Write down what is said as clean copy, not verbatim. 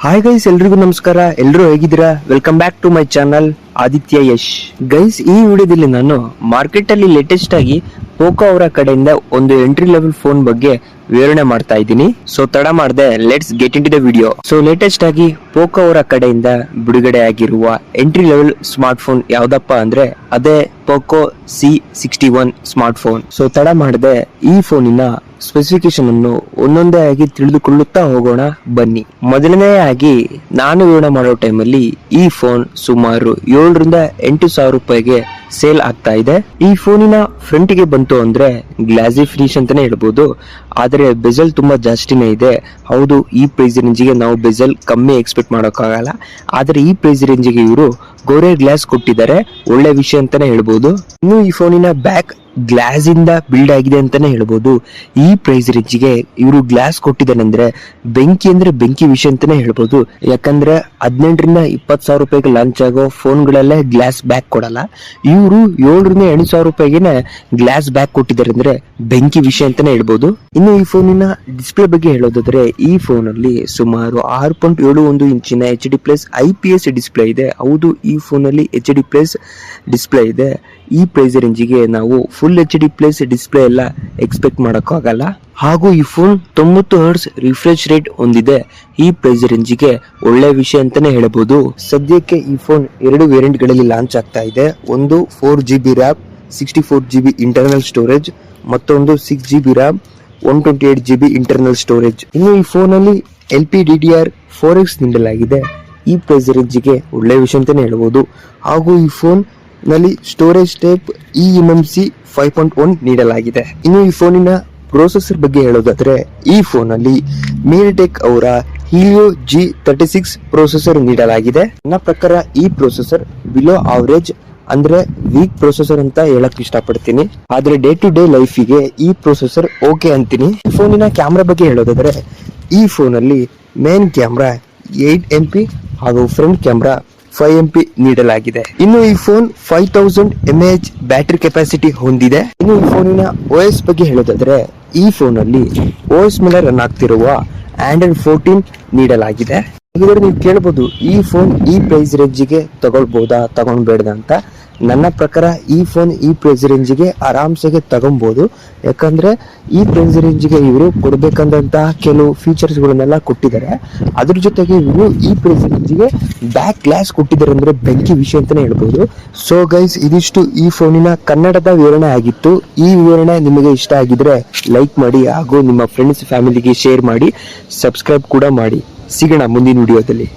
Hi guys, ಎಲ್ರಿಗೂ ನಮಸ್ಕಾರ. ಎಲ್ಲರೂ ಹೇಗಿದ್ದೀರಾ? Welcome back to my channel Aditya Yash. Guys, ಈ ವಿಡಿಯೋದಲ್ಲಿ ನಾನು ಮಾರ್ಕೆಟ್ ಅಲ್ಲಿ ಲೇಟೆಸ್ಟ್ ಆಗಿ ಪೋಕೋ ಅವರ ಕಡೆಯಿಂದ ಒಂದು ಎಂಟ್ರಿ ಲೆವೆಲ್ ಫೋನ್ ಬಗ್ಗೆ ವಿವರಣೆ ಮಾಡ್ತಾ ಇದ್ದೀನಿ. ಸೊ ತಡ ಮಾಡದೆ let's get into the video. So latest ಆಗಿ ಪೋಕೋ ಅವರ ಕಡೆಯಿಂದ ಬಿಡುಗಡೆ ಆಗಿರುವ ಎಂಟ್ರಿ ಲೆವೆಲ್ ಸ್ಮಾರ್ಟ್ ಫೋನ್ ಯಾವ್ದಪ್ಪ ಅಂದ್ರೆ ಅದೇ Poco C61 smart phone. So ತಡ ಮಾಡದೆ ಈ ಫೋನಿನ ಸ್ಪೆಸಿಫಿಕೇಶನ್ ಅನ್ನು ಒಂದೊಂದೇ ಆಗಿ ತಿಳಿದುಕೊಳ್ಳುತ್ತಾ ಹೋಗೋಣ ಬನ್ನಿ. ಮೊದಲನೆಯಾಗಿ ನಾನು ವಿವರಣೆ ಮಾಡೋ ಟೈಮಲ್ಲಿ ಈ ಫೋನ್ ಸುಮಾರು 7,000 to 8,000 ರೂಪಾಯಿಗೆ ಸೇಲ್ ಆಗ್ತಾ ಇದೆ. ಈ ಫೋನಿನ ಫ್ರಂಟ್ ಗೆ ಬಂತು ಅಂದ್ರೆ ಗ್ಲಾಸಿ ಫಿನಿಶ್ ಅಂತಾನೆ ಹೇಳ್ಬೋದು. ಆದ್ರೆ ಬೆಜಲ್ ತುಂಬಾ ಜಾಸ್ತಿನೇ ಇದೆ. ಹೌದು, ಈ ಪ್ರೈಸ್ ರೇಂಜಿಗೆ ನಾವು ಬೆಜಲ್ ಕಮ್ಮಿ ಎಕ್ಸ್ಪೆಕ್ಟ್ ಮಾಡೋಕ್ಕಾಗಲ್ಲ. ಆದ್ರೆ ಈ ಪ್ರೈಸ್ ರೇಂಜಿಗೆ ಇವರು ಗೋರೆ ಗ್ಲಾಸ್ ಕೊಟ್ಟಿದ್ದಾರೆ, ಒಳ್ಳೆ ವಿಷಯ ಅಂತಾನೆ ಹೇಳ್ಬೋದು. ಇನ್ನು ಈ ಫೋನಿನ ಬ್ಯಾಕ್ ಗ್ಲಾಸ್ ಇಂದ ಬಿಲ್ಡ್ ಆಗಿದೆ ಅಂತಾನೆ ಹೇಳ್ಬೋದು. ಈ ಪ್ರೈಸ್ ರೇಂಜಿಗೆ ಇವರು ಗ್ಲಾಸ್ ಕೊಟ್ಟಿದ್ದಾರೆ ಅಂದ್ರೆ ಬೆಂಕಿ ವಿಷಯ ಅಂತಾನೆ ಹೇಳ್ಬೋದು. ಯಾಕಂದ್ರೆ 18,000 to 20,000 ರೂಪಾಯಿಗೆ ಲಾಂಚ್ ಆಗೋ ಫೋನ್ಗಳಲ್ಲೇ ಗ್ಲಾಸ್ ಬ್ಯಾಕ್ ಕೊಡಲ್ಲ. ಇವರು 7,000 to 8,000 ರೂಪಾಯಿಗೆ ಗ್ಲಾಸ್ ಬ್ಯಾಕ್ ಕೊಟ್ಟಿದ್ದಾರೆ ಅಂದ್ರೆ ಬೆಂಕಿ ವಿಷಯ ಅಂತಾನೆ ಹೇಳ್ಬೋದು. ಇನ್ನು ಈ ಫೋನಿನ ಡಿಸ್ಪ್ಲೇ ಬಗ್ಗೆ ಹೇಳೋದಾದ್ರೆ ಈ ಫೋನ್ ಅಲ್ಲಿ ಸುಮಾರು 6.71 ಇಂಚಿನ HD+ IPS ಡಿಸ್ಪ್ಲೇ ಇದೆ. ಹೌದು, ಈ ಫೋನ್ ಅಲ್ಲಿ HD+ ಡಿಸ್ಪ್ಲೇ ಇದೆ. ಈ ಪ್ರೈಸ್ ರೇಂಜಿಗೆ ನಾವು ಫುಲ್ HD+ ಡಿಸ್ಪ್ಲೇ ಎಲ್ಲ ಎಕ್ಸ್ಪೆಕ್ಟ್ ಮಾಡೋಕ್ಕಾಗಲ್ಲ. ಹಾಗೂ ಈ ಫೋನ್ 90 Hz ರಿಫ್ರೆಶ್ ರೇಟ್ ಹೊಂದಿದೆ. ಈ ಪ್ರೈಸ್ ರೇಂಜಿಗೆ ಒಳ್ಳೆ ವಿಷಯ ಅಂತಾನೆ ಹೇಳಬಹುದು. ಸದ್ಯಕ್ಕೆ ಈ ಫೋನ್ 2 ವೇರಿಯಂಟ್ ಗಳಲ್ಲಿ ಲಾಂಚ್ ಆಗ್ತಾ ಇದೆ. ಒಂದು 4GB RAM 64GB internal storage, ಮತ್ತೊಂದು 6GB RAM 128GB internal storage. ಇನ್ನು ಈ ಫೋನ್ ಅಲ್ಲಿ LPDDR4X ನೀಡಲಾಗಿದೆ. ಈ ಪ್ರೈಸ್ ರೇಂಜಿಗೆ ಒಳ್ಳೆ ವಿಷಯ ಅಂತಾನೆ ಹೇಳಬಹುದು. ಹಾಗೂ ಈ ಫೋನ್ ನಲ್ಲಿ ಸ್ಟೋರೇಜ್ ಟೈಪ್ eMMC 5.1 ನೀಡಲಾಗಿದೆ. ಇನ್ನು ಈ ಫೋನಿನ ಪ್ರೊಸೆಸರ್ ಬಗ್ಗೆ ಹೇಳೋದಾದ್ರೆ ಈ ಫೋನ್ ಅಲ್ಲಿ MediaTek ಅವರ Helio G36 ಪ್ರೊಸೆಸರ್ ನೀಡಲಾಗಿದೆ. ನನ್ನ ಪ್ರಕಾರ ಈ ಪ್ರೊಸೆಸರ್ ಬಿಲೋ ಅವರೇಜ್ ಅಂದ್ರೆ ವೀಕ್ ಪ್ರೊಸೆಸರ್ ಅಂತ ಹೇಳಕ್ ಇಷ್ಟಪಡ್ತೀನಿ. ಆದ್ರೆ ಡೇ ಟು ಡೇ ಲೈಫಿಗೆ ಈ ಪ್ರೊಸೆಸರ್ ಓಕೆ ಅಂತೀನಿ. ಈ ಫೋನಿನ ಕ್ಯಾಮ್ರಾ ಬಗ್ಗೆ ಹೇಳೋದಾದ್ರೆ ಈ ಫೋನ್ ಅಲ್ಲಿ ಮೇನ್ ಕ್ಯಾಮ್ರಾ 8MP ಹಾಗೂ ಫ್ರಂಟ್ ಕ್ಯಾಮ್ರಾ 5MP ನೀಡಲಾಗಿದೆ. ಇನ್ನು ಈ ಫೋನ್ 5000 mAh ಬ್ಯಾಟರಿ ಕೆಪಾಸಿಟಿ ಹೊಂದಿದೆ. ಇನ್ನು ಈ ಫೋನಿನ OS ಬಗ್ಗೆ ಹೇಳೋದಾದ್ರೆ ಈ ಫೋನ್ ಅಲ್ಲಿ OS ಮೇಲೆ ರನ್ ಆಗ್ತಿರುವ Android 14 ನೀಡಲಾಗಿದೆ. ಹಾಗಾದ್ರೆ ನೀವು ಕೇಳಬಹುದು, ಈ ಫೋನ್ ಈ ಪ್ರೈಸ್ ರೇಂಜಿಗೆ ತಗೊಳ್ಬಹುದಾ ತಗೊಂಡ್ಬೇಡ ಅಂತ. ನನ್ನ ಪ್ರಕಾರ ಈ ಫೋನ್ ಈ ಪ್ರೈಸ್ ರೇಂಜಿಗೆ ಆರಾಮ್ಸೆಗೆ ತಗೊಬಹುದು. ಯಾಕಂದ್ರೆ ಈ ಪ್ರೈಸ್ ರೇಂಜಿಗೆ ಇವರು ಕೊಡ್ಬೇಕಂದಂತಹ ಕೆಲವು ಫೀಚರ್ಸ್ ಗಳನ್ನೆಲ್ಲ ಕೊಟ್ಟಿದ್ದಾರೆ. ಅದ್ರ ಜೊತೆಗೆ ಇವರು ಈ ಪ್ರೈಸ್ ರೇಂಜಿಗೆ ಬ್ಯಾಕ್ ಗ್ಲಾಸ್ ಕೊಟ್ಟಿದ್ದಾರೆ ಅಂದ್ರೆ ಬೆಂಕಿ ವಿಷಯ ಅಂತಾನೆ ಹೇಳ್ಬೋದು. ಸೊ ಗೈಸ್, ಇದಿಷ್ಟು ಈ ಫೋನಿನ ಕನ್ನಡದ ವಿವರಣೆ ಆಗಿತ್ತು. ಈ ವಿವರಣೆ ನಿಮಗೆ ಇಷ್ಟ ಆಗಿದ್ರೆ ಲೈಕ್ ಮಾಡಿ, ಹಾಗೂ ನಿಮ್ಮ ಫ್ರೆಂಡ್ಸ್ ಫ್ಯಾಮಿಲಿಗೆ ಶೇರ್ ಮಾಡಿ, ಸಬ್ಸ್ಕ್ರೈಬ್ ಕೂಡ ಮಾಡಿ. ಸಿಗೋಣ ಮುಂದಿನ ವಿಡಿಯೋದಲ್ಲಿ.